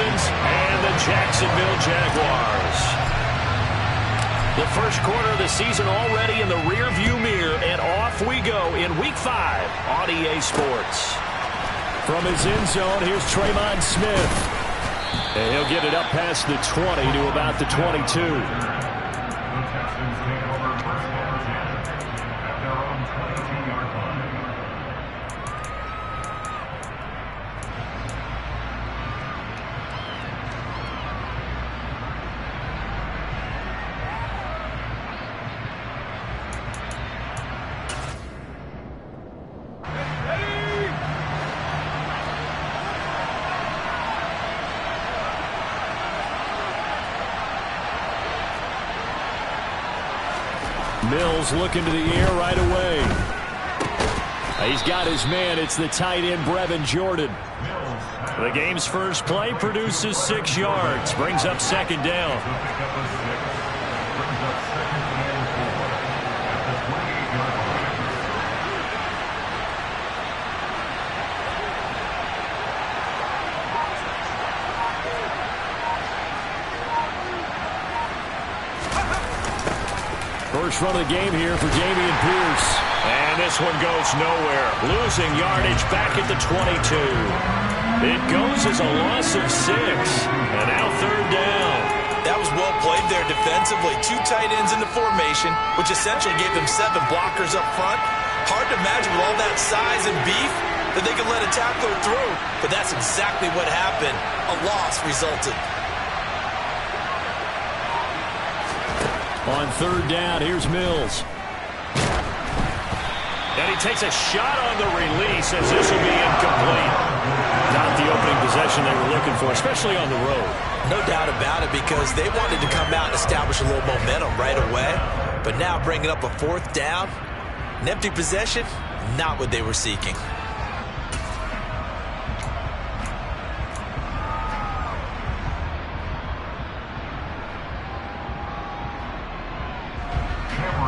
Texans and the Jacksonville Jaguars. The first quarter of the season already in the rearview mirror, and off we go in Week 5 on EA Sports. From his end zone, here's Tremon Smith. And he'll get it up past the 20 to about the 22. Mills looking to the air right away. He's got his man. It's the tight end, Brevin Jordan. The game's first play produces 6 yards. Brings up second down. First run of the game here for Dameon Pierce. And this one goes nowhere. Losing yardage back at the 22. It goes as a loss of 6. And now third down. That was well played there defensively. 2 tight ends in the formation, which essentially gave them 7 blockers up front. Hard to imagine with all that size and beef that they could let a tackler through. But that's exactly what happened. A loss resulted. On third down, here's Mills. And he takes a shot on the release as this will be incomplete. Not the opening possession they were looking for, especially on the road. No doubt about it, because they wanted to come out and establish a little momentum right away. But now bringing up a fourth down, an empty possession, not what they were seeking.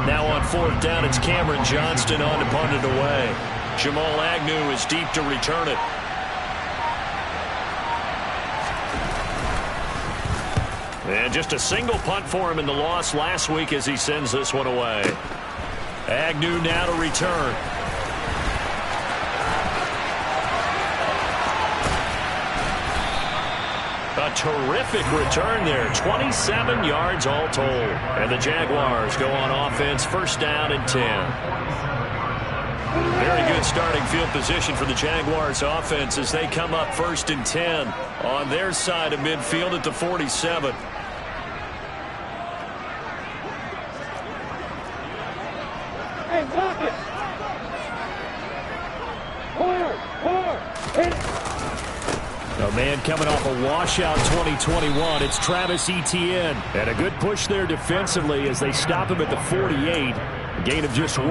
Now on fourth down, it's Cameron Johnston on to punt it away. Jamal Agnew is deep to return it. And just a single punt for him in the loss last week as he sends this one away. Agnew now to return. A terrific return there. 27 yards all told. And the Jaguars go on offense, first down and 10. Very good starting field position for the Jaguars offense as they come up first and 10 on their side of midfield at the 47. Hey, pocket! A man coming off a washout 2021. It's Travis Etienne. And a good push there defensively as they stop him at the 48. A gain of just 1.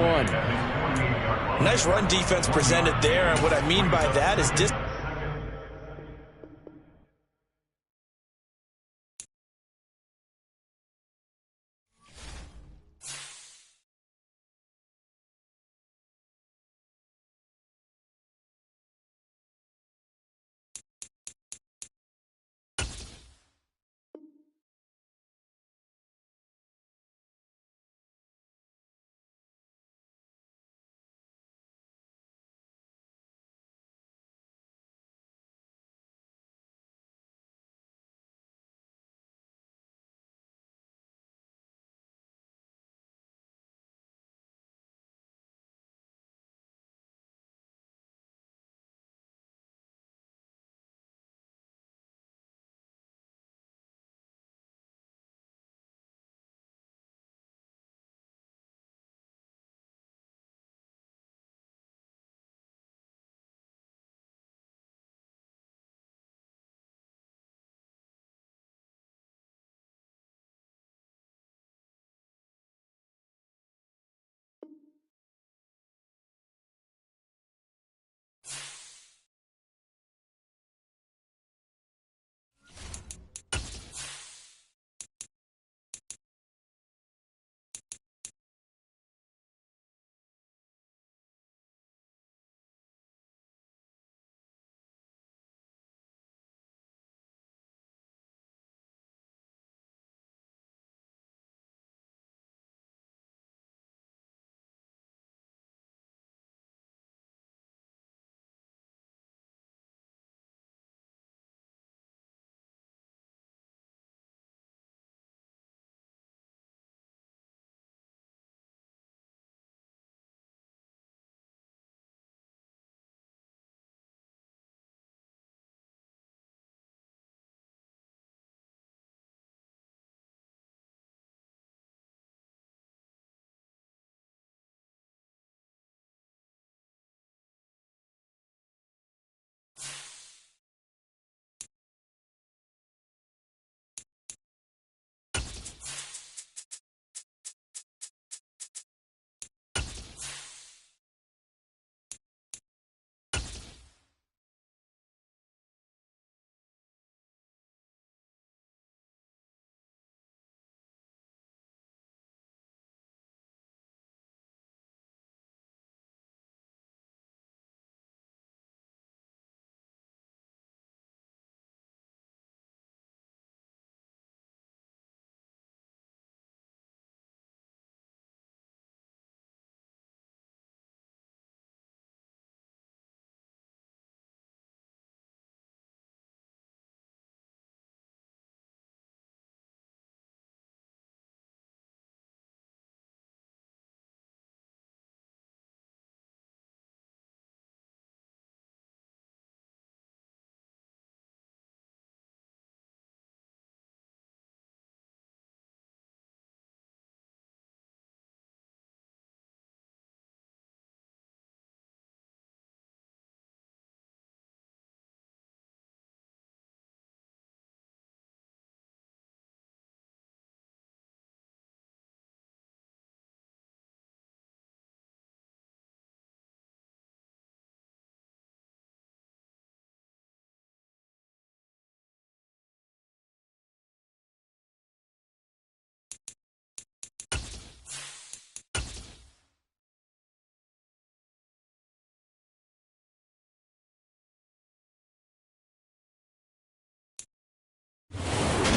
Nice run defense presented there, and what I mean by that is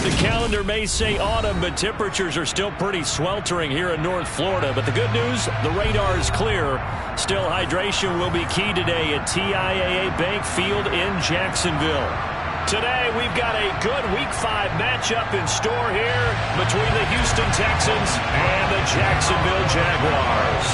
The calendar may say autumn, but temperatures are still pretty sweltering here in North Florida. But the good news, the radar is clear. Still, hydration will be key today at TIAA Bank Field in Jacksonville. Today, we've got a good Week 5 matchup in store here between the Houston Texans and the Jacksonville Jaguars.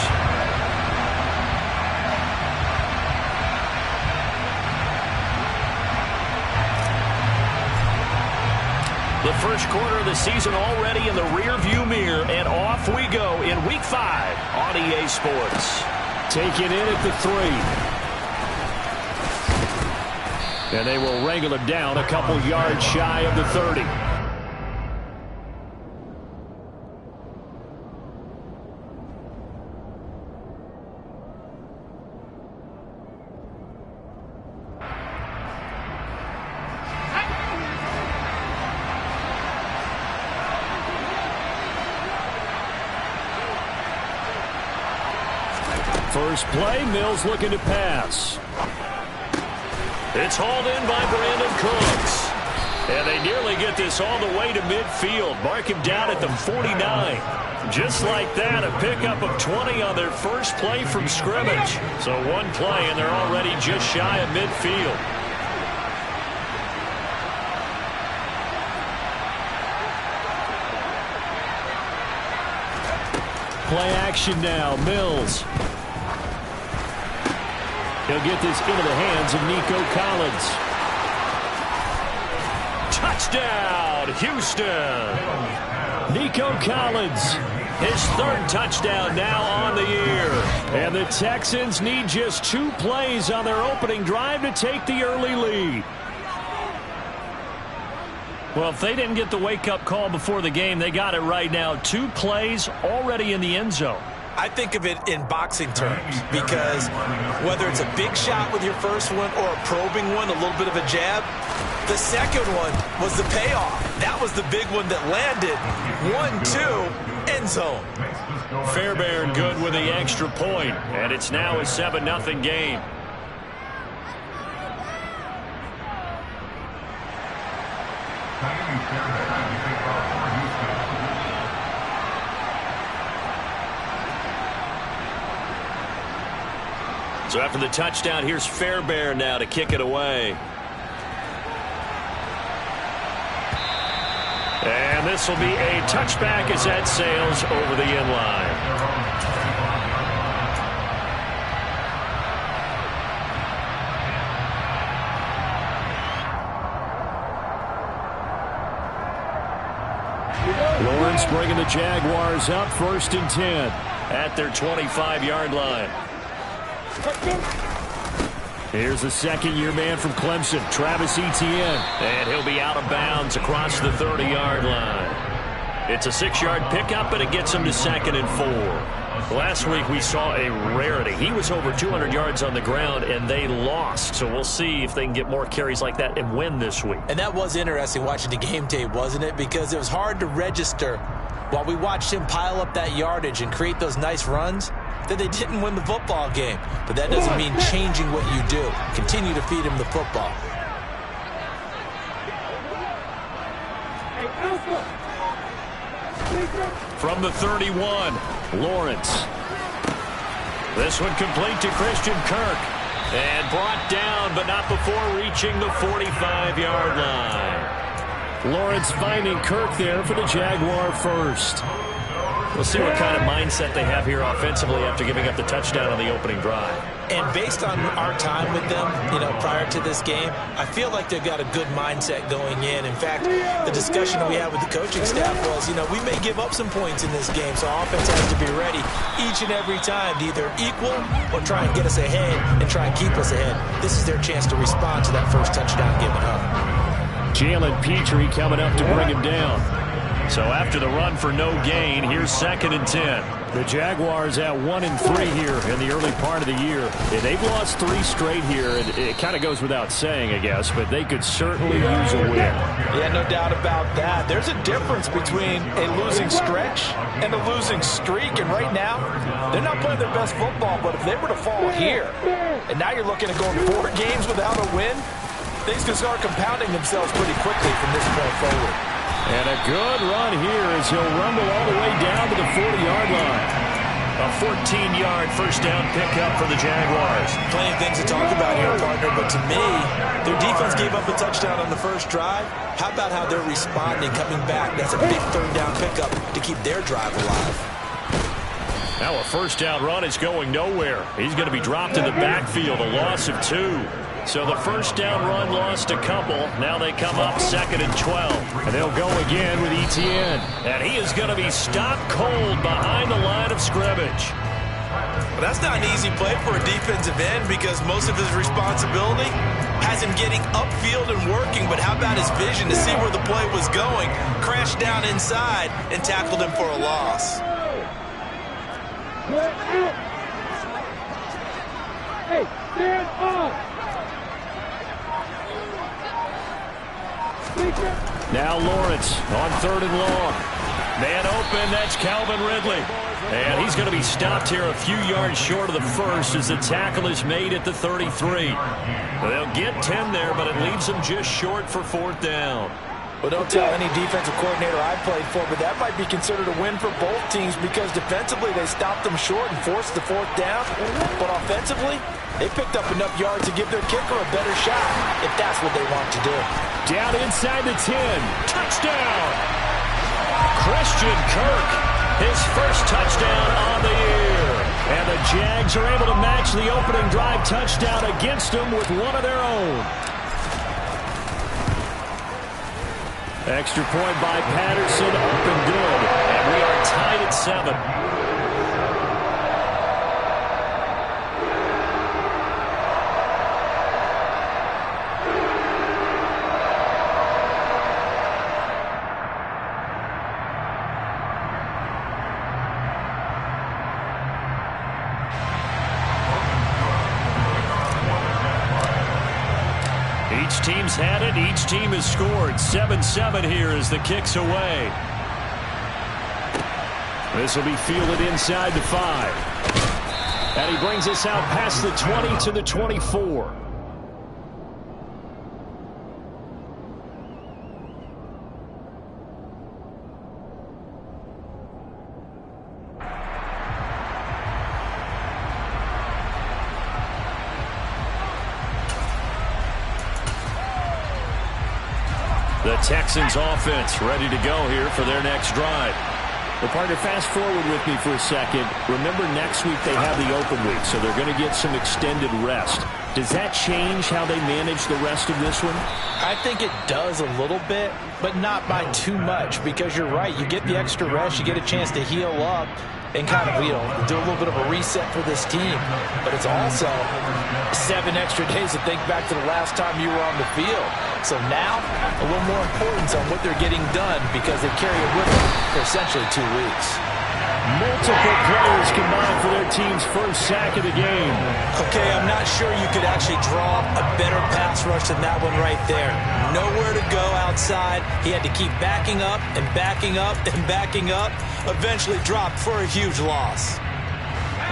The first quarter of the season already in the rearview mirror, and off we go in Week 5 on EA Sports. Take it in at the 3. And they will wrangle it down a couple yards shy of the 30. First play, Mills looking to pass. It's hauled in by Brandon Cooks. And they nearly get this all the way to midfield. Mark him down at the 49. Just like that, a pickup of 20 on their first play from scrimmage. So one play, and they're already just shy of midfield. Play action now, Mills. He'll get this into the hands of Nico Collins. Touchdown, Houston. Nico Collins, his third touchdown now on the year. And the Texans need just 2 plays on their opening drive to take the early lead. Well, if they didn't get the wake-up call before the game, they got it right now. 2 plays already in the end zone. I think of it in boxing terms because whether it's a big shot with your first one or a probing one, a little bit of a jab, the second one was the payoff. That was the big one that landed. 1-2, end zone. Fairbairn good with the extra point, and it's now a 7-0 game. So after the touchdown, here's Fairbairn now to kick it away. And this will be a touchback as that sails over the end line. Lawrence bringing the Jaguars up 1st and 10 at their 25-yard line. Here's the second-year man from Clemson, Travis Etienne. And he'll be out of bounds across the 30-yard line. It's a 6-yard pickup, but it gets him to 2nd and 4. Last week we saw a rarity. He was over 200 yards on the ground, and they lost. So we'll see if they can get more carries like that and win this week. And that was interesting watching the game tape, wasn't it? Because it was hard to register while we watched him pile up that yardage and create those nice runs, that they didn't win the football game. But that doesn't mean changing what you do. Continue to feed him the football. From the 31, Lawrence. This one complete to Christian Kirk. And brought down, but not before reaching the 45-yard line. Lawrence finding Kirk there for the Jaguar first. We'll see what kind of mindset they have here offensively after giving up the touchdown on the opening drive. And based on our time with them, prior to this game, I feel like they've got a good mindset going in. In fact, the discussion we had with the coaching staff was, we may give up some points in this game, so our offense has to be ready each and every time to either equal or try and get us ahead and try and keep us ahead. This is their chance to respond to that first touchdown given up. Jalen Petrie coming up to bring him down. So after the run for no gain, here's 2nd and 10. The Jaguars at 1-3 here in the early part of the year. And they've lost 3 straight here. And it kind of goes without saying, I guess, but they could certainly use a win. Yeah, no doubt about that. There's a difference between a losing stretch and a losing streak. And right now, they're not playing their best football. But if they were to fall here, and now you're looking at going 4 games without a win, things can start compounding themselves pretty quickly from this point forward. And a good run here as he'll rumble all the way down to the 40-yard line. A 14-yard first down pickup for the Jaguars. Plenty of things to talk about here, partner, but to me, their defense gave up a touchdown on the first drive. How about how they're responding, coming back? That's a big third down pickup to keep their drive alive. Now a first down run is going nowhere. He's going to be dropped in the backfield, a loss of 2. So the first down run lost a couple. Now they come up 2nd and 12. And they'll go again with Etienne. And he is going to be stopped cold behind the line of scrimmage. But that's not an easy play for a defensive end because most of his responsibility has him getting upfield and working. But how about his vision to see where the play was going? Crashed down inside and tackled him for a loss. Hey, stand up! Now Lawrence on 3rd and long. Man open, that's Calvin Ridley. And he's going to be stopped here a few yards short of the first as the tackle is made at the 33. They'll get 10 there, but it leaves them just short for 4th down. Well, don't tell any defensive coordinator I played for, but that might be considered a win for both teams because defensively they stopped them short and forced the 4th down. But offensively, they picked up enough yards to give their kicker a better shot if that's what they want to do. Down inside the 10. Touchdown! Christian Kirk, his first touchdown on the year. And the Jags are able to match the opening drive touchdown against them with one of their own. Extra point by Patterson, up and good. And we are tied at 7. Each team's had it. Each team has scored. 7-7 here as the kick's away. This will be fielded inside the 5. And he brings us out past the 20 to the 24. The Texans offense ready to go here for their next drive. Well, partner, fast forward with me for a second. Remember, next week they have the open week, so they're going to get some extended rest. Does that change how they manage the rest of this one? I think it does a little bit, but not by too much because you're right. You get the extra rest. You get a chance to heal up and kind of, do a little bit of a reset for this team. But it's also 7 extra days to think back to the last time you were on the field. So now, a little more importance on what they're getting done because they carry it with them for essentially 2 weeks. Multiple players combined for their team's first sack of the game. Okay, I'm not sure you could actually draw a better pass rush than that one right there. Nowhere to go outside. He had to keep backing up and backing up and backing up. Eventually dropped for a huge loss.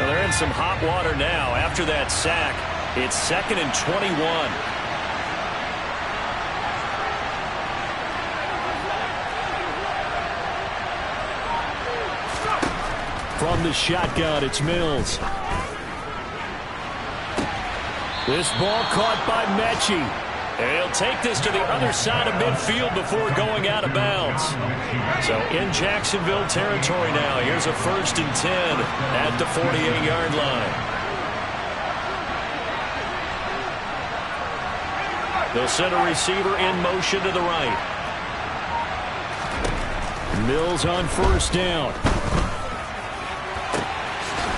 Well, they're in some hot water now. After that sack, it's 2nd and 21. From the shotgun, it's Mills. This ball caught by Mechie. And he'll take this to the other side of midfield before going out of bounds. So in Jacksonville territory now. Here's a 1st and 10 at the 48-yard line. They'll send a receiver in motion to the right. Mills on 1st down.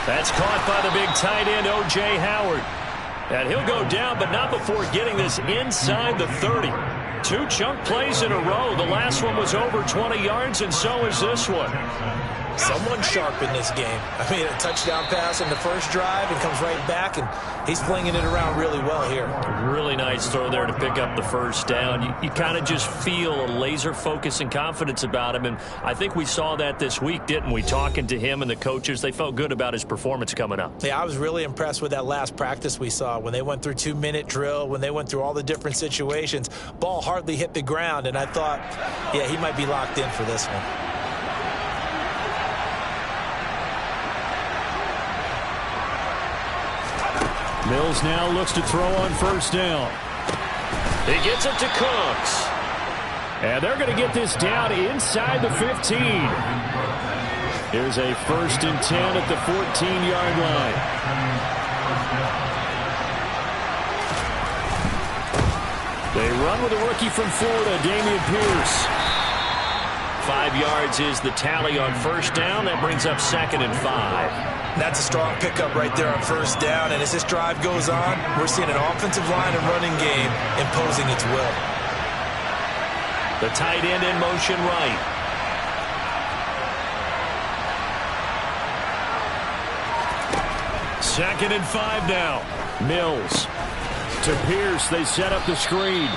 That's caught by the big tight end, O.J. Howard. And he'll go down, but not before getting this inside the 30. 2 chunk plays in a row. The last one was over 20 yards, and so is this one. Someone sharp in this game. I mean, a touchdown pass in the first drive and comes right back, and he's flinging it around really well here. Really nice throw there to pick up the first down. You kind of just feel a laser focus and confidence about him, and I think we saw that this week, didn't we? Talking to him and the coaches, they felt good about his performance coming up. Yeah, I was really impressed with that last practice we saw when they went through 2-minute drill, when they went through all the different situations. Ball hardly hit the ground, and I thought, yeah, he might be locked in for this one. Mills now looks to throw on first down. He gets it to Cooks. And they're going to get this down inside the 15. Here's a 1st and 10 at the 14-yard line. They run with a rookie from Florida, Dameon Pierce. 5 yards is the tally on first down. That brings up 2nd and 5. That's a strong pickup right there on first down, and as this drive goes on, we're seeing an offensive line and running game imposing its will. The tight end in motion right. Second and 5 now. Mills to Pierce. They set up the screen.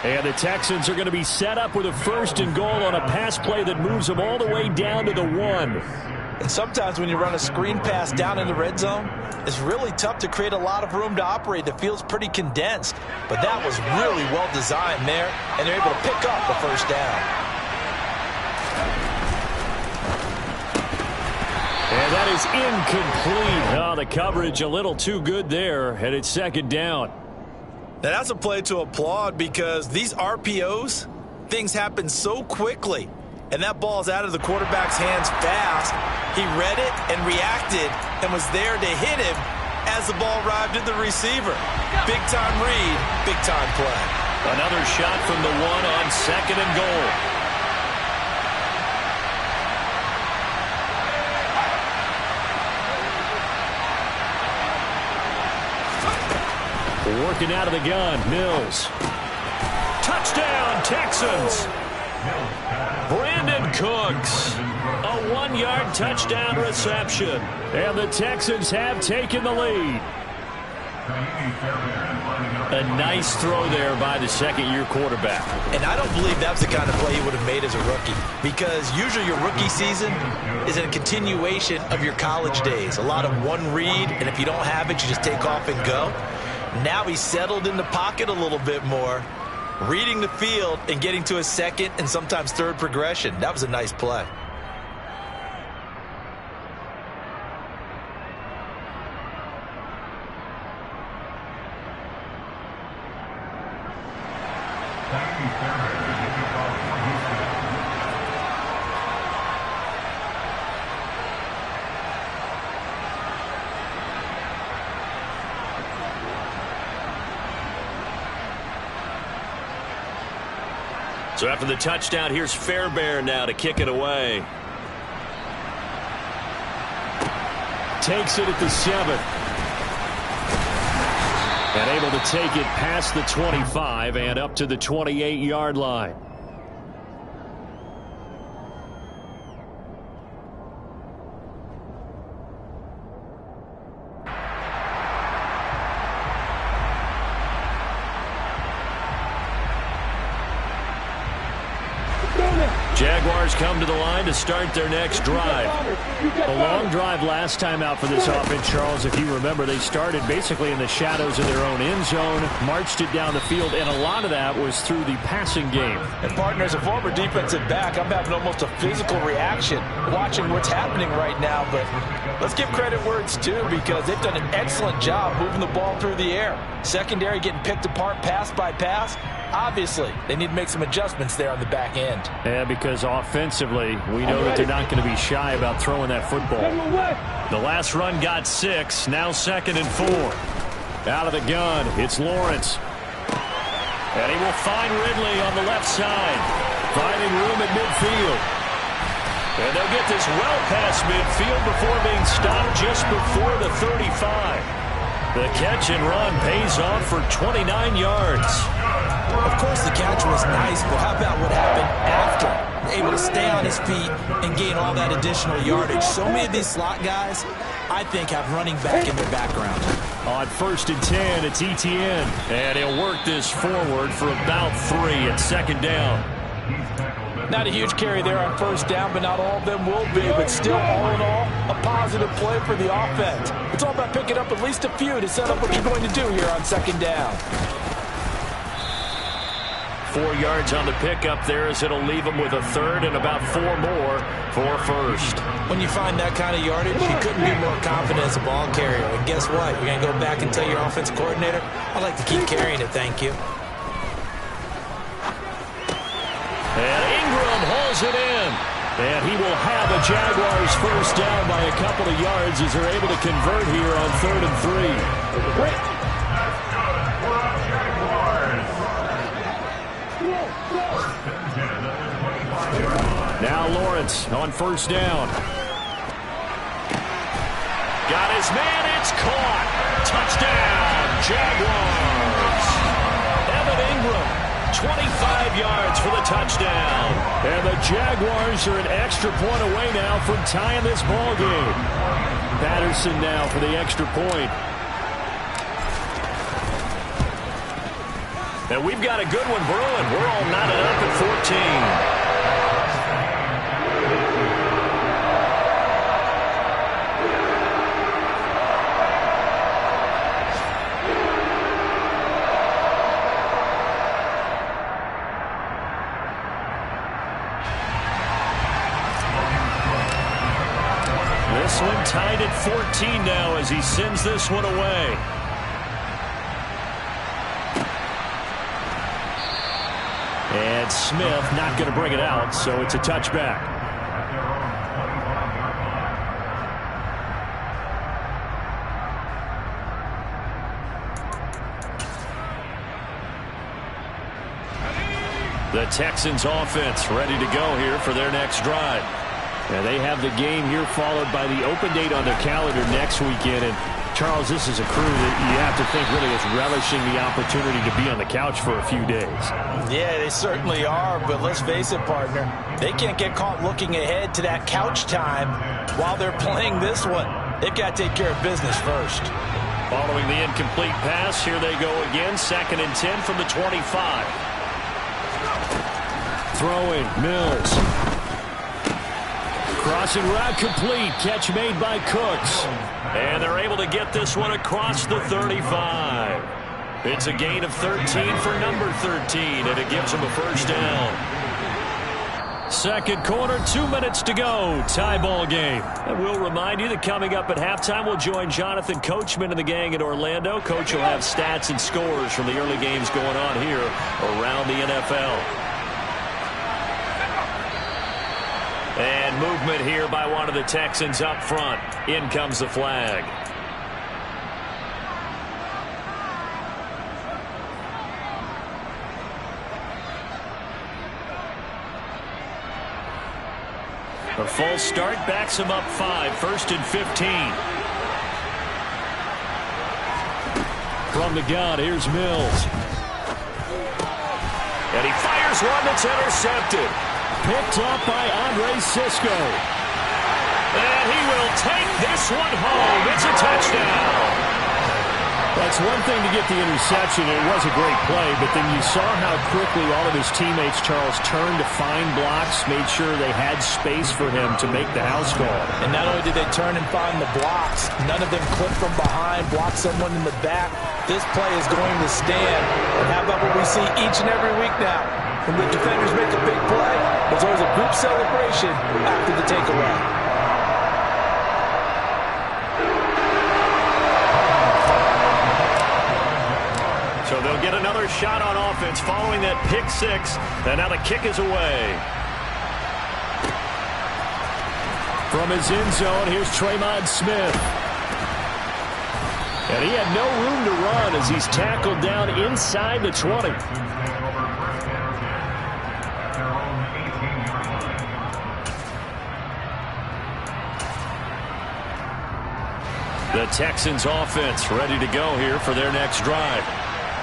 And the Texans are going to be set up with a 1st and goal on a pass play that moves them all the way down to the 1. And sometimes when you run a screen pass down in the red zone, it's really tough to create a lot of room to operate. It feels pretty condensed. But that was really well designed there, and they're able to pick up the first down. And that is incomplete. Oh, the coverage a little too good there, and it's 2nd down. Now that's a play to applaud because these RPOs, things happen so quickly. And that ball's out of the quarterback's hands fast. He read it and reacted and was there to hit him as the ball arrived at the receiver. Big-time read, big-time play. Another shot from the 1 on 2nd and goal. Working out of the gun, Mills. Touchdown, Texans. Brandon Cooks, a 1-yard touchdown reception. And the Texans have taken the lead. A nice throw there by the second-year quarterback. And I don't believe that's the kind of play he would have made as a rookie, because usually your rookie season is a continuation of your college days. A lot of one read, and if you don't have it, you just take off and go. Now he's settled in the pocket a little bit more, reading the field and getting to a second and sometimes third progression. That was a nice play. So after the touchdown, here's Fairbairn now to kick it away. Takes it at the 7. And able to take it past the 25 and up to the 28-yard line. Jaguars come to the line to start their next drive. A long drive last time out for this offense, Charles. If you remember, they started basically in the shadows of their own end zone, marched it down the field, and a lot of that was through the passing game. And, partner, as a former defensive back, I'm having almost a physical reaction watching what's happening right now. But let's give credit where it's due, because they've done an excellent job moving the ball through the air. Secondary getting picked apart pass by pass. Obviously, they need to make some adjustments there on the back end. Yeah, because offensively, we know that they're not going to be shy about throwing that football. The last run got 6, now 2nd and 4. Out of the gun, it's Lawrence. And he will find Ridley on the left side, finding room at midfield. And they'll get this well past midfield before being stopped just before the 35. The catch and run pays off for 29 yards. Of course, the catch was nice, but how about what happened after? Able to stay on his feet and gain all that additional yardage. So many of these slot guys, I think, have running back in their background. On 1st and 10, it's Etienne. And he'll work this forward for about 3 at 2nd down. Not a huge carry there on 1st down, but not all of them will be. But still, all in all, a positive play for the offense. It's all about picking up at least a few to set up what you're going to do here on 2nd down. 4 yards on the pickup there as it'll leave them with a 3rd and about 4 more for 1st. When you find that kind of yardage, you couldn't be more confident as a ball carrier. And guess what? You're going to go back and tell your offensive coordinator, I'd like to keep carrying it, thank you. And Ingram hauls it in. And he will have a Jaguars 1st down by a couple of yards as they're able to convert here on 3rd and 3. Now Lawrence on 1st down. Got his man, it's caught. Touchdown, Jaguars. Evan Ingram, 25 yards for the touchdown. And the Jaguars are an extra point away now from tying this ball game. Patterson now for the extra point. And we've got a good one brewing. We're all knotted up at 14. This one tied at 14 now as he sends this one away. And Smith not going to bring it out, so it's a touchback. The Texans offense ready to go here for their next drive. And they have the game here followed by the open date on their calendar next weekend. And Charles, this is a crew that you have to think really is relishing the opportunity to be on the couch for a few days. Yeah, they certainly are, but let's face it, partner. They can't get caught looking ahead to that couch time while they're playing this one. They've got to take care of business first. Following the incomplete pass, here they go again. 2nd and 10 from the 25. Throwing, Mills. Crossing route complete. Catch made by Cooks. And they're able to get this one across the 35. It's a gain of 13 for number 13, and it gives them a 1st down. 2nd quarter, 2 minutes to go. Tie ball game. And we'll remind you that coming up at halftime, we'll join Jonathan Coachman and the gang in Orlando. Coach will have stats and scores from the early games going on here around the NFL. And movement here by one of the Texans up front. In comes the flag. A false start backs him up 5. 1st and 15. From the gun, here's Mills. And he fires one that's intercepted. Picked up by Andre Sisco. And he will take this one home. It's a touchdown. That's one thing to get the interception. It was a great play, but then you saw how quickly all of his teammates, Charles, turned to find blocks, made sure they had space for him to make the house call. And not only did they turn and find the blocks, none of them clipped from behind, blocked someone in the back. This play is going to stand. And how about what we see each and every week now? When the defenders make a big play, there's always a group celebration after the takeaway. So they'll get another shot on offense following that pick 6. And now the kick is away. From his end zone, here's Tremont Smith. And he had no room to run as he's tackled down inside the 20. The Texans offense ready to go here for their next drive.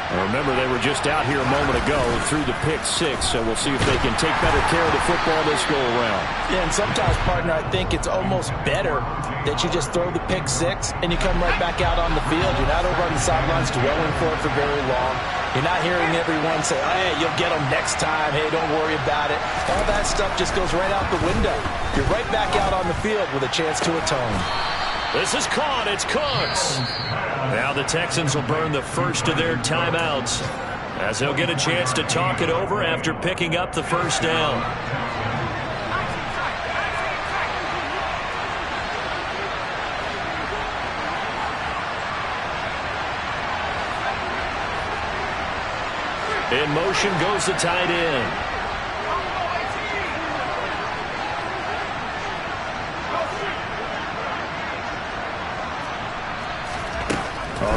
Remember, they were just out here a moment ago through the pick six, so we'll see if they can take better care of the football this go-around. Yeah, and sometimes, partner, I think it's almost better that you just throw the pick six and you come right back out on the field. You're not over on the sidelines dwelling for it for very long. You're not hearing everyone say, hey, you'll get them next time. Hey, don't worry about it. All that stuff just goes right out the window. You're right back out on the field with a chance to atone. This is caught. It's Cooks. Now the Texans will burn the first of their timeouts as they'll get a chance to talk it over after picking up the first down. In motion goes the tight end.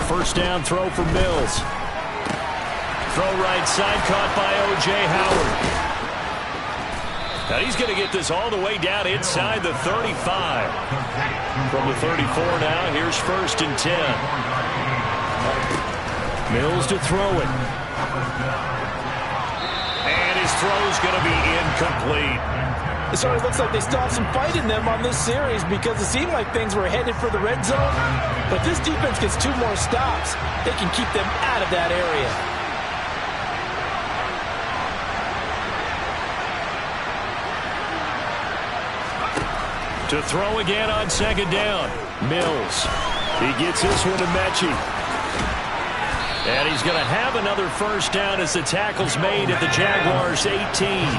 First down throw for Mills. Throw right side, caught by O.J. Howard. Now he's going to get this all the way down inside the 35. From the 34 now, here's 1st and 10. Mills to throw it. And his throw's going to be incomplete. It sort of looks like they still have some fight in them on this series because it seemed like things were headed for the red zone. But this defense gets 2 more stops. They can keep them out of that area. To throw again on 2nd down. Mills. He gets this one to Mechie. And he's going to have another first down as the tackle's made at the Jaguars' 18.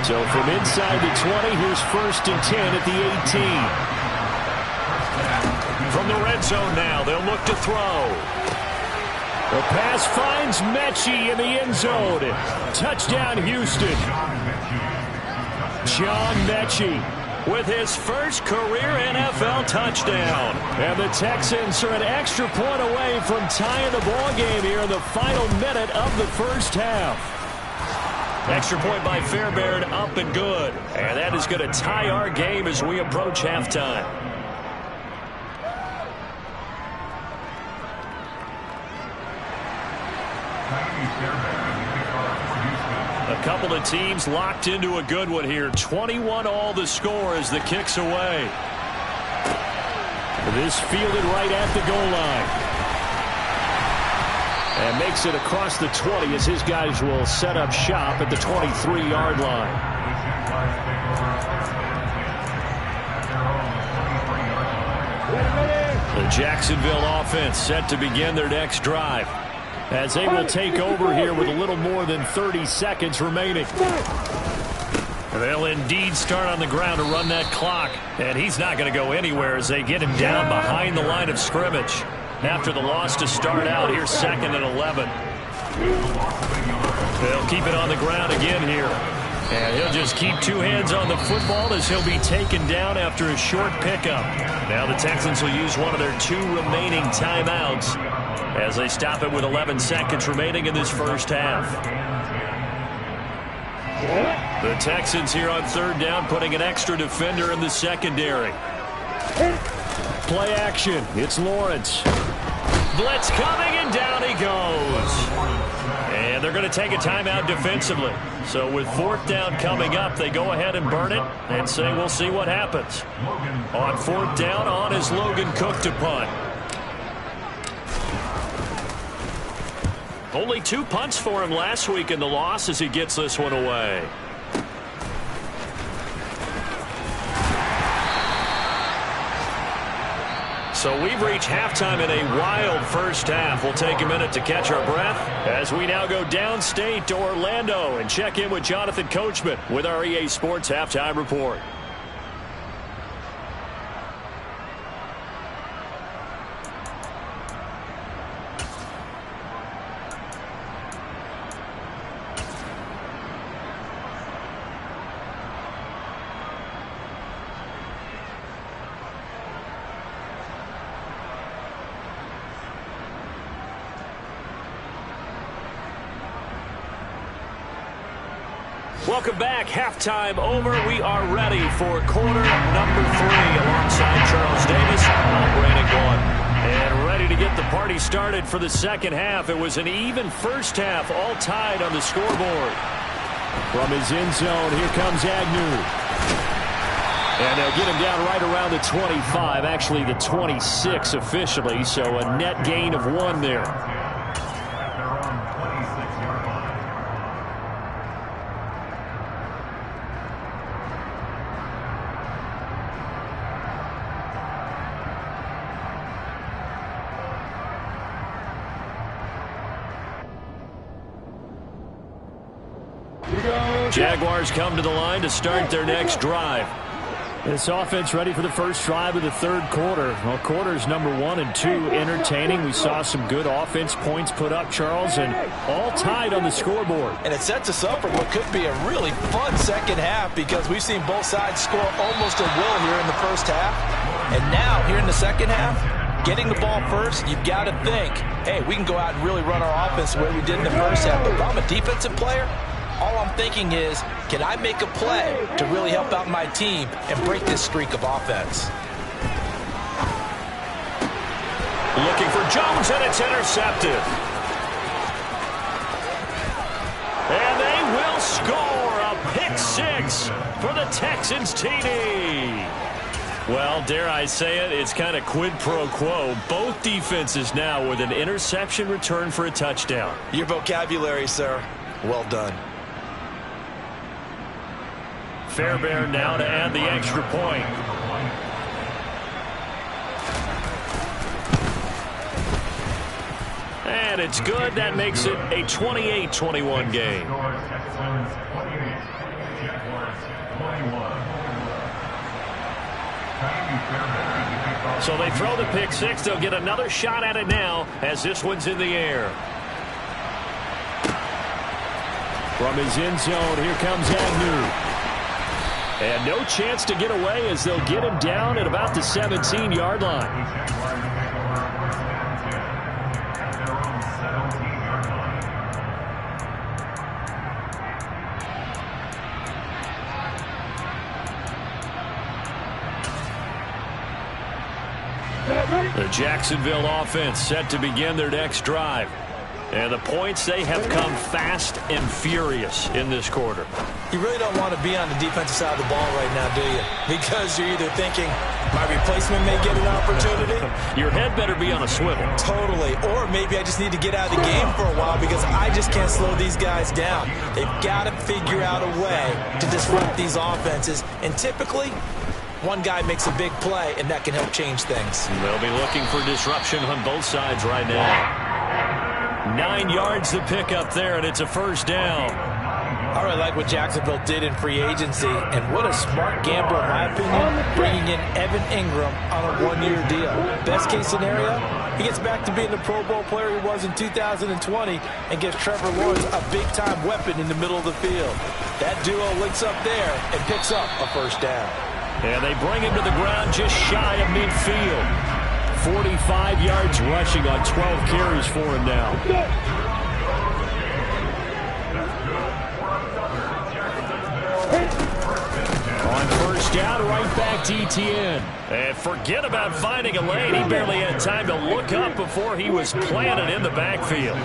So from inside the 20, here's 1st and 10 at the 18. From the red zone now, they'll look to throw. The pass finds Mechie in the end zone. Touchdown, Houston. John Mechie with his first career NFL touchdown. And the Texans are an extra point away from tying the ball game here in the final minute of the first half. Extra point by Fairbairn, up and good. And that is going to tie our game as we approach halftime. A couple of teams locked into a good one here. 21 all the score as the kick's away. This fielded right at the goal line. And makes it across the 20 as his guys will set up shop at the 23-yard line. The Jacksonville offense set to begin their next drive, as they will take over here with a little more than 30 seconds remaining. They'll indeed start on the ground to run that clock. And he's not going to go anywhere as they get him down behind the line of scrimmage. After the loss to start out, here's 2nd and 11. They'll keep it on the ground again here. And he'll just keep 2 hands on the football as he'll be taken down after a short pickup. Now the Texans will use one of their 2 remaining timeouts as they stop it with 11 seconds remaining in this first half. The Texans here on 3rd down, putting an extra defender in the secondary. Play action. It's Lawrence. Blitz coming, and down he goes. And they're going to take a timeout defensively. So with 4th down coming up, they go ahead and burn it and say we'll see what happens. On 4th down, on is Logan Cook to punt. Only 2 punts for him last week in the loss as he gets this one away. So we've reached halftime in a wild first half. We'll take a minute to catch our breath as we now go downstate to Orlando and check in with Jonathan Coachman with our EA Sports Halftime Report. Welcome back. Halftime over. We are ready for quarter number 3 alongside Charles Davis. I'm Brandon Gaughan. And ready to get the party started for the second half. It was an even first half, all tied on the scoreboard. From his end zone, here comes Agnew. And they'll get him down right around the 25, actually the 26 officially, so a net gain of 1 there. Jaguars come to the line to start their next drive. This offense ready for the first drive of the third quarter. Well, quarters number 1 and 2 entertaining. We saw some good offense points put up, Charles, and all tied on the scoreboard. And it sets us up for what could be a really fun second half because we've seen both sides score almost at will here in the first half. And now, here in the second half, getting the ball first, you've got to think, hey, we can go out and really run our offense the way we did in the first half. But if I'm a defensive player, all I'm thinking is, can I make a play to really help out my team and break this streak of offense? Looking for Jones, and it's intercepted. And they will score a pick 6 for the Texans TD. Well, dare I say it, it's kind of quid pro quo. Both defenses now with an interception return for a touchdown. Your vocabulary, sir. Well done. Fairbairn now to add the extra point. And it's good. That makes it a 28-21 game. So they throw the pick 6. They'll get another shot at it now as this one's in the air. From his end zone, here comes Agnew. And no chance to get away as they'll get him down at about the 17-yard line. The Jacksonville offense set to begin their next drive. And the points, they have come fast and furious in this quarter. You really don't want to be on the defensive side of the ball right now, do you? Because you're either thinking, my replacement may get an opportunity. Your head better be on a swivel. Totally. Or maybe I just need to get out of the game for a while because I just can't slow these guys down. They've got to figure out a way to disrupt these offenses. And typically, one guy makes a big play, and that can help change things. They'll be looking for disruption on both sides right now. 9 yards to pick up there, and it's a first down. I really like what Jacksonville did in free agency, and what a smart gamble, in my opinion, bringing in Evan Ingram on a 1-year deal. Best case scenario, he gets back to being the Pro Bowl player he was in 2020 and gives Trevor Lawrence a big-time weapon in the middle of the field. That duo links up there and picks up a first down. And they bring him to the ground just shy of midfield. 45 yards rushing on 12 carries for him now. On first down, right back to Etienne. And forget about finding a lane. He barely had time to look up before he was planted in the backfield.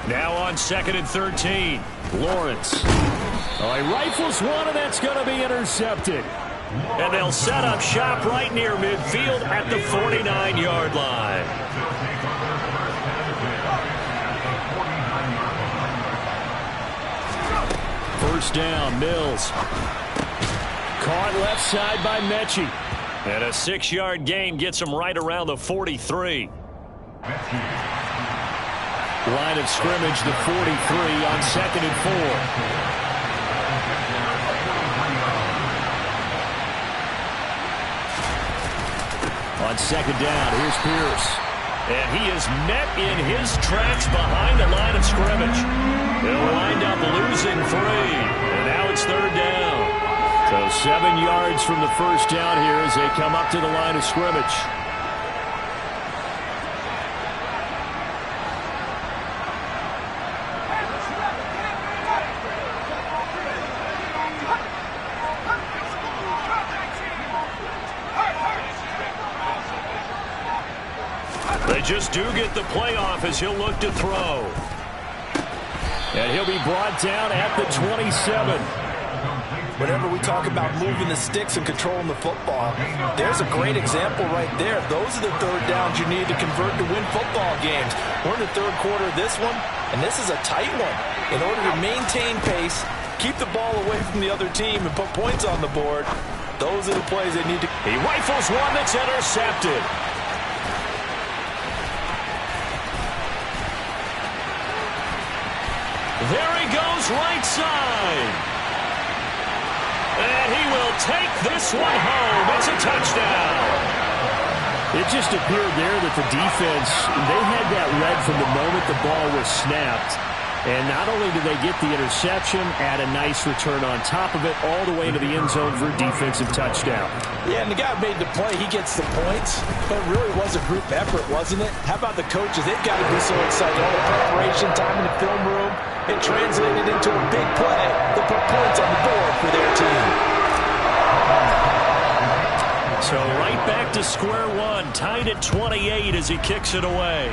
Now on 2nd and 13. Lawrence. Oh, he rifles one, and that's going to be intercepted. And they'll set up shop right near midfield at the 49-yard line. First down, Mills. Caught left side by Mechie. And a 6-yard gain gets him right around the 43. Line of scrimmage, the 43 on 2nd and 4. On second down, here's Pierce. And he is met in his tracks behind the line of scrimmage. They'll wind up losing 3. And now it's third down. So 7 yards from the first down here as they come up to the line of scrimmage. just do get the playoff as he'll look to throw. And he'll be brought down at the 27. Whenever we talk about moving the sticks and controlling the football, there's a great example right there. Those are the third downs you need to convert to win football games. We're in the third quarter of this one, and this is a tight one. In order to maintain pace, keep the ball away from the other team, and put points on the board, those are the plays they need to. He rifles one that's intercepted. There he goes, right side. And he will take this one home. It's a touchdown. It just appeared there that the defense, they had that read from the moment the ball was snapped. And not only did they get the interception, add a nice return on top of it, all the way to the end zone for a defensive touchdown. Yeah, and the guy made the play. He gets the points. But it really was a group effort, wasn't it? How about the coaches? They've got to be so excited. All the preparation, time in the film room, it translated into a big play that put points on the board for their team. So right back to square one, tied at 28 as he kicks it away.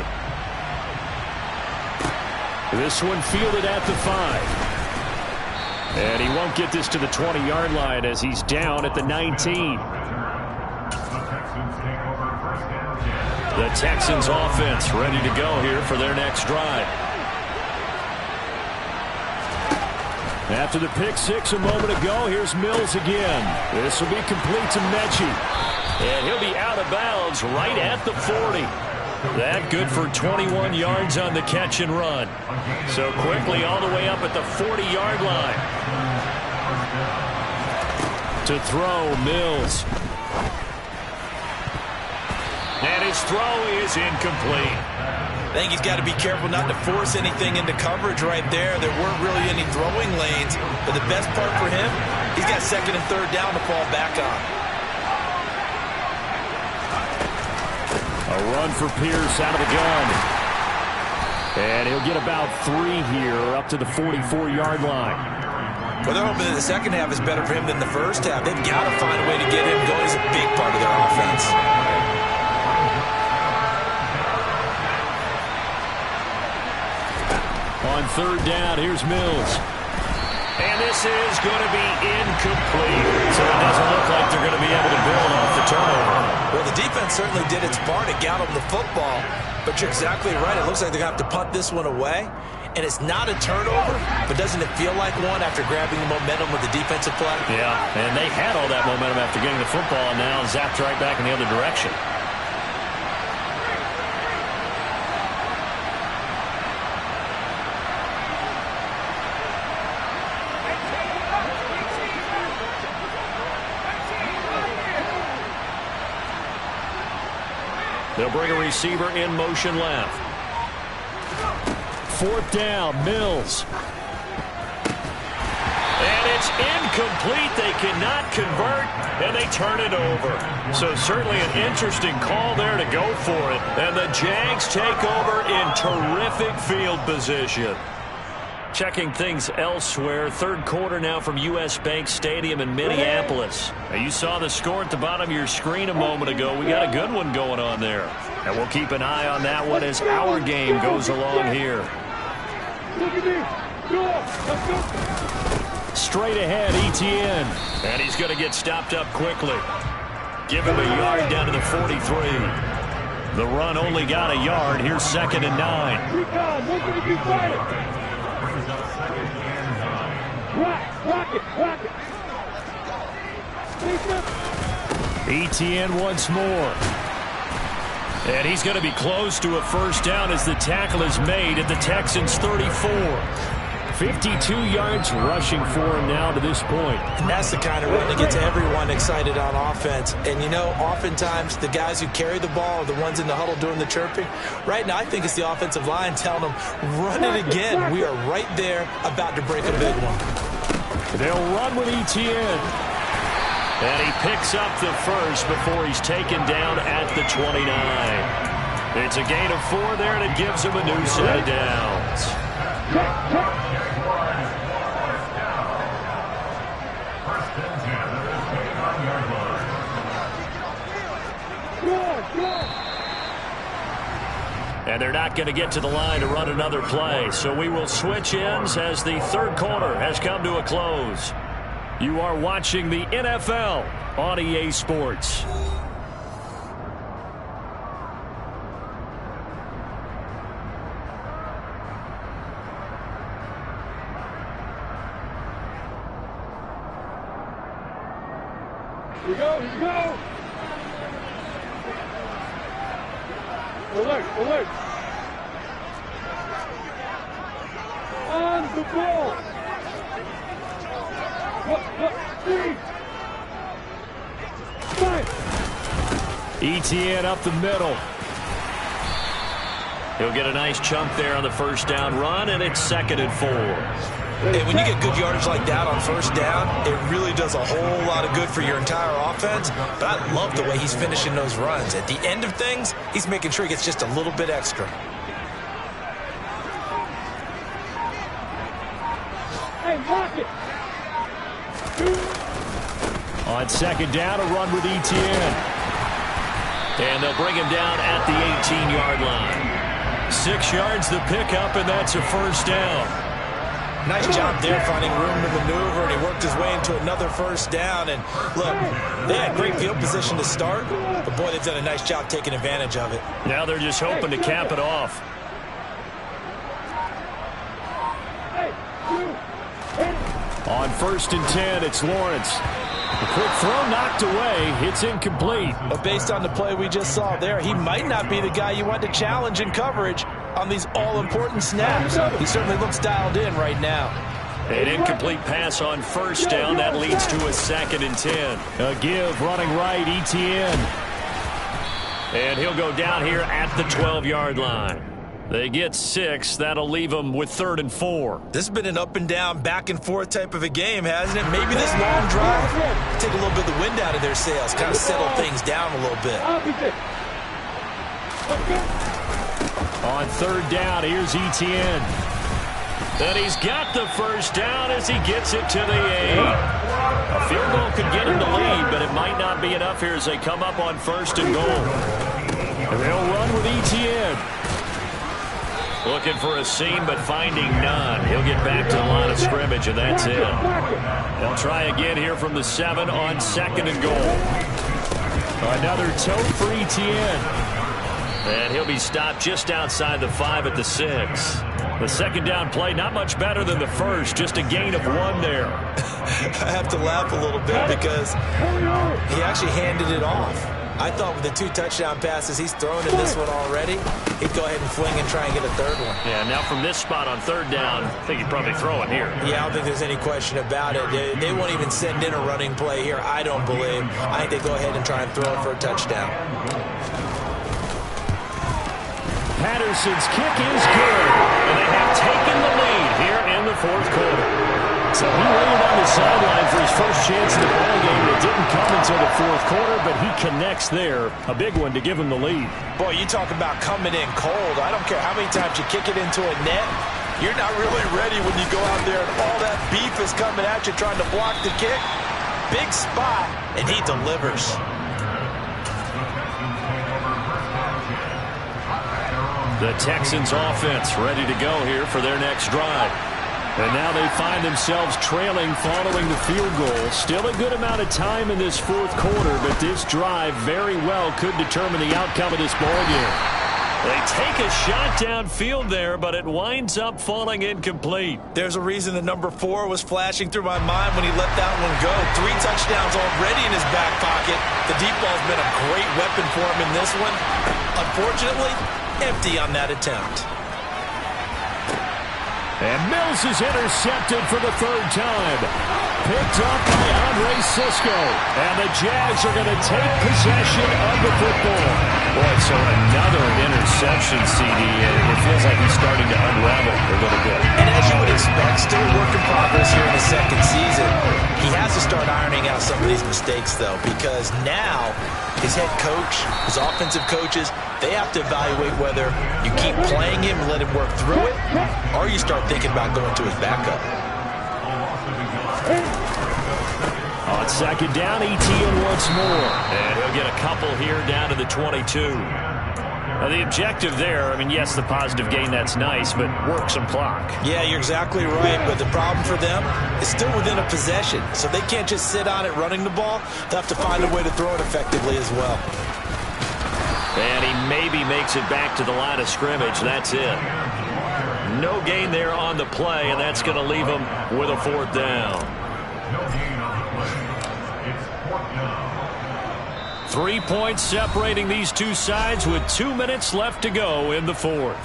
This one fielded at the 5. And he won't get this to the 20-yard line as he's down at the 19. The Texans offense ready to go here for their next drive. After the pick six a moment ago, here's Mills again. This will be complete to Mechie. And he'll be out of bounds right at the 40. That good for 21 yards on the catch and run. So quickly all the way up at the 40-yard line. To throw, Mills. And his throw is incomplete. I think he's got to be careful not to force anything into coverage right there. There weren't really any throwing lanes. But the best part for him, he's got second and third down to fall back on. A run for Pierce out of the gun. And he'll get about 3 here up to the 44-yard line. Well, they're hoping that the second half is better for him than the first half. They've got to find a way to get him going. He's a big part of their offense. On third down, here's Mills. And this is going to be incomplete. So it doesn't look like they're going to be able to build off the turnover. Well, the defense certainly did its part to get them the football. But you're exactly right. It looks like they're going to have to punt this one away. And it's not a turnover, but doesn't it feel like one after grabbing the momentum with the defensive play? Yeah, and they had all that momentum after getting the football, and now zapped right back in the other direction. They'll bring a receiver in motion left. Fourth down, Mills. And it's incomplete. They cannot convert, and they turn it over. So certainly an interesting call there to go for it. And the Jags take over in terrific field position. Checking things elsewhere. Third quarter now from U.S. Bank Stadium in Minneapolis. Now you saw the score at the bottom of your screen a moment ago. We got a good one going on there. And we'll keep an eye on that one as our game goes along here. Straight ahead, Etienne. And he's going to get stopped up quickly. Give him a yard down to the 43. The run only got a yard. Here's 2nd and 9. Etienne once more. And he's going to be close to a first down as the tackle is made at the Texans' 34. 52 yards rushing for him now to this point. And that's the kind of run that gets everyone excited on offense. And, you know, oftentimes the guys who carry the ball are the ones in the huddle doing the chirping. Right now, I think it's the offensive line telling them, run it again. We are right there about to break a big one. They'll run with Etienne. And he picks up the first before he's taken down at the 29. It's a gain of 4 there, and it gives him a new set of downs. And they're not going to get to the line to run another play. So we will switch ends as the third quarter has come to a close. You are watching the NFL on EA Sports. Here we go, here we go. Alert, alert. On the ball. Look, 3. 5. ETN up the middle. He'll get a nice chunk there on the first down run, and it's 2nd and 4. And when you get good yardage like that on first down, it really does a whole lot of good for your entire offense. But I love the way he's finishing those runs. At the end of things, he's making sure he gets just a little bit extra. Hey, lock it. On 2nd down, a run with ETN. And they'll bring him down at the 18-yard line. 6 yards the pickup, and that's a first down. Nice job there finding room to maneuver, and he worked his way into another first down. And look, they had great field position to start, but boy, they've done a nice job taking advantage of it. Now they're just hoping to cap it off. On 1st and 10, it's Lawrence. A quick throw knocked away. It's incomplete. But based on the play we just saw there, he might not be the guy you want to challenge in coverage on these all-important snaps. He certainly looks dialed in right now. An incomplete pass on first down. That leads to a 2nd and 10. A give running right, ETN. And he'll go down here at the 12-yard line. They get 6. That'll leave them with 3rd and 4. This has been an up-and-down, back-and-forth type of a game, hasn't it? Maybe this long drive take a little bit of the wind out of their sails, kind of settle things down a little bit. On 3rd down, here's ETN. And he's got the first down as he gets it to the 8. A field goal could get him the lead, but it might not be enough here as they come up on 1st and goal. And they'll run with ETN. Looking for a seam, but finding none. He'll get back to the line of scrimmage, and that's it. They'll try again here from the 7 on 2nd and goal. Another tote for ETN. And he'll be stopped just outside the 5 at the 6. The 2nd down play, not much better than the first, just a gain of 1 there. I have to laugh a little bit because he actually handed it off. I thought with the 2 touchdown passes he's thrown in this one already, he'd go ahead and fling and try and get a 3rd one. Yeah, now from this spot on 3rd down, I think he'd probably throw it here. Yeah, I don't think there's any question about it. They won't even send in a running play here, I don't believe. I think they go ahead and try and throw it for a touchdown. Patterson's kick is good, and they have taken the lead here in the 4th quarter. So he waited on the sideline for his first chance in the ballgame. It didn't come until the 4th quarter, but he connects there. A big one to give him the lead. Boy, you talk about coming in cold. I don't care how many times you kick it into a net. You're not really ready when you go out there and all that beef is coming at you trying to block the kick. Big spot, and he delivers. The Texans offense ready to go here for their next drive. And now they find themselves trailing following the field goal. Still a good amount of time in this 4th quarter, but this drive very well could determine the outcome of this ballgame. They take a shot downfield there, but it winds up falling incomplete. There's a reason the number 4 was flashing through my mind when he let that one go. 3 touchdowns already in his back pocket. The deep ball's been a great weapon for him in this one. Unfortunately, empty on that attempt. And Mills is intercepted for the 3rd time. Picked up by Andre Sisco. And the Jags are going to take possession of the football. Boy, so another interception, CD. It feels like he's starting to unravel a little bit. And as you would expect, still a work in progress here in the 2nd season. He has to start ironing out some of these mistakes, though, because now his head coach, his offensive coaches, they have to evaluate whether you keep playing him and let him work through it, or you start thinking about going to his backup. On 2nd down, ETN once more. And he'll get a couple here down to the 22. The objective there, I mean, yes, the positive gain, that's nice, but work some clock. Yeah, you're exactly right, but the problem for them is still within a possession, so they can't just sit on it running the ball. They'll have to find a way to throw it effectively as well. And he maybe makes it back to the line of scrimmage. That's it. No gain there on the play, and that's going to leave him with a 4th down. 3 points separating these two sides with 2 minutes left to go in the 4th.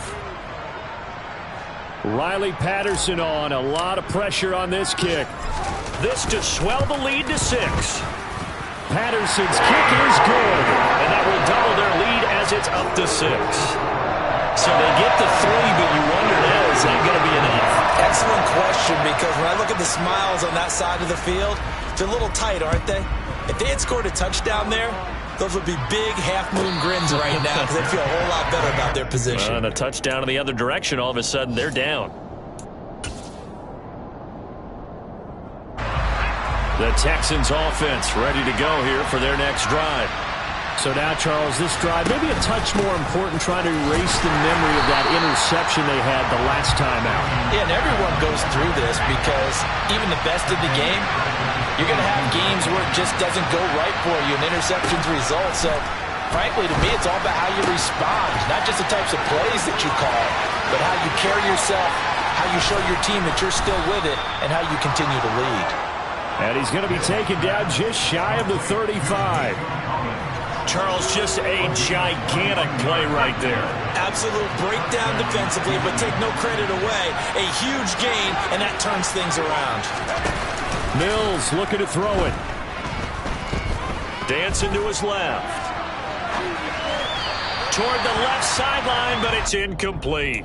Riley Patterson on. A lot of pressure on this kick. This to swell the lead to 6. Patterson's kick is good. And that will double their lead as it's up to 6. So they get the 3, but you wonder now, is that going to be enough? Excellent question, because when I look at the smiles on that side of the field, they're a little tight, aren't they? If they had scored a touchdown there, those would be big half-moon grins right now because they'd feel a whole lot better about their position. And a touchdown in the other direction, all of a sudden they're down. The Texans offense ready to go here for their next drive. So now, Charles, this drive maybe a touch more important, trying to erase the memory of that interception they had the last time out. Yeah, and everyone goes through this because even the best in the game, you're going to have games where it just doesn't go right for you and interceptions result. So, frankly, to me, it's all about how you respond, not just the types of plays that you call, but how you carry yourself, how you show your team that you're still with it, and how you continue to lead. And he's going to be taken down just shy of the 35. Charles, just a gigantic play right there. Absolute breakdown defensively, but take no credit away. A huge gain, and that turns things around. Mills looking to throw it. Dancing to his left. Toward the left sideline, but it's incomplete.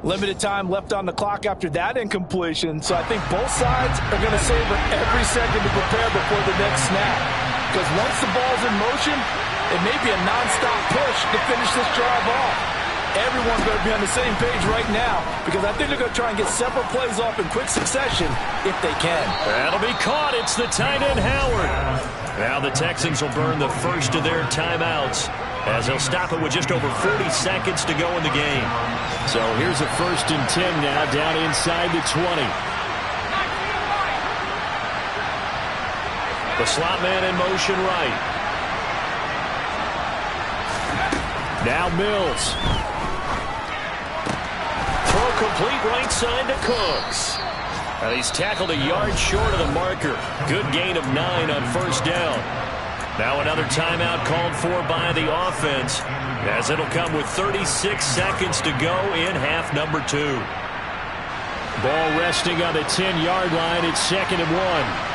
Limited time left on the clock after that incompletion, so I think both sides are going to savor every second to prepare before the next snap. Because once the ball's in motion, it may be a non-stop push to finish this drive off. Everyone's going to be on the same page right now because I think they're going to try and get several plays off in quick succession if they can. That'll be caught. It's the tight end, Howard. Now the Texans will burn the first of their timeouts as they'll stop it with just over 40 seconds to go in the game. So here's a 1st and 10 now down inside the 20. The slot man in motion right. Now Mills. Throw complete right side to Cooks. And he's tackled a yard short of the marker. Good gain of 9 on 1st down. Now another timeout called for by the offense, as it'll come with 36 seconds to go in half number 2. Ball resting on the 10-yard line. It's 2nd and 1.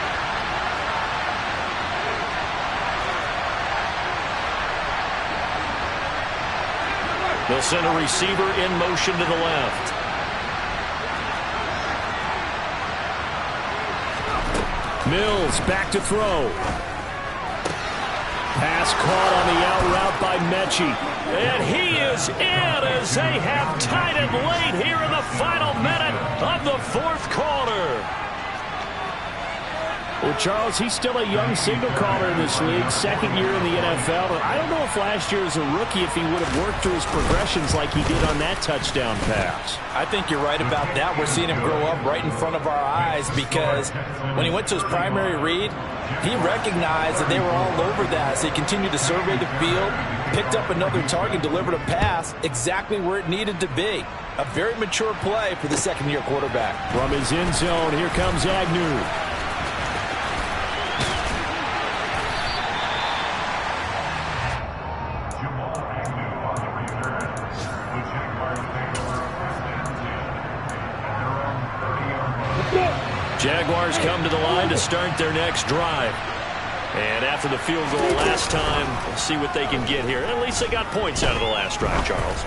They'll send a receiver in motion to the left. Mills back to throw. Pass caught on the out route by Mechie. And he is in as they have tied it late here in the final minute of the 4th quarter. Well, Charles, he's still a young signal caller in this league, 2nd year in the NFL. But I don't know if last year as a rookie, if he would have worked through his progressions like he did on that touchdown pass. I think you're right about that. We're seeing him grow up right in front of our eyes because when he went to his primary read, he recognized that they were all over that. So he continued to survey the field, picked up another target, delivered a pass exactly where it needed to be. A very mature play for the 2nd-year quarterback. From his end zone, here comes Agnew. Jaguars come to the line to start their next drive. And after the field goal last time, we'll see what they can get here. At least they got points out of the last drive, Charles.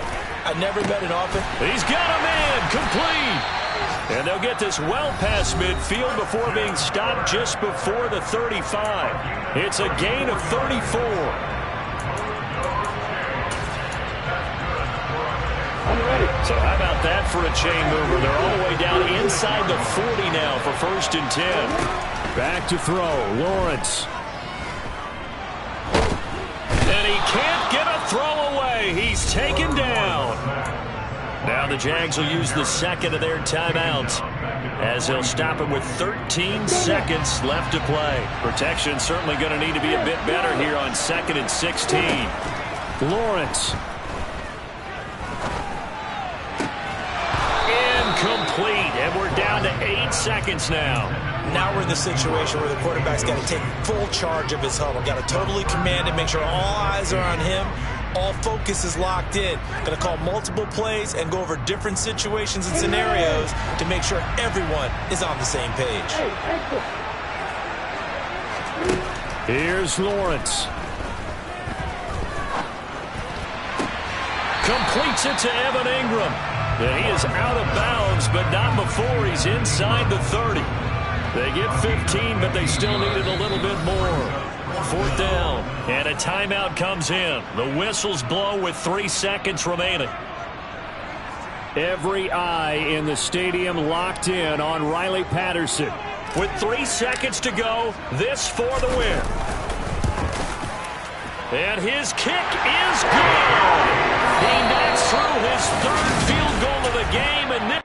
I never met an offense. He's got a man complete. And they'll get this well past midfield before being stopped just before the 35. It's a gain of 34. So how about that for a chain mover? They're all the way down inside the 40 now for 1st and 10. Back to throw, Lawrence. And he can't get a throw away. play. He's taken down. Now the Jags will use the second of their timeouts as they'll stop him with 13 seconds left to play. Protection certainly going to need to be a bit better here on 2nd and 16. Lawrence. Incomplete, and we're down to 8 seconds now. Now we're in the situation where the quarterback's got to take full charge of his huddle. Got to totally command it, make sure all eyes are on him. All focus is locked in. Going to call multiple plays and go over different situations and scenarios to make sure everyone is on the same page. Here's Lawrence. Completes it to Evan Ingram. And he is out of bounds, but not before he's inside the 30. They get 15, but they still needed a little bit more. 4th down, and a timeout comes in. The whistles blow with 3 seconds remaining. Every eye in the stadium locked in on Riley Patterson. With 3 seconds to go, this for the win. And his kick is good. He knocks through his 3rd field goal of the game, and this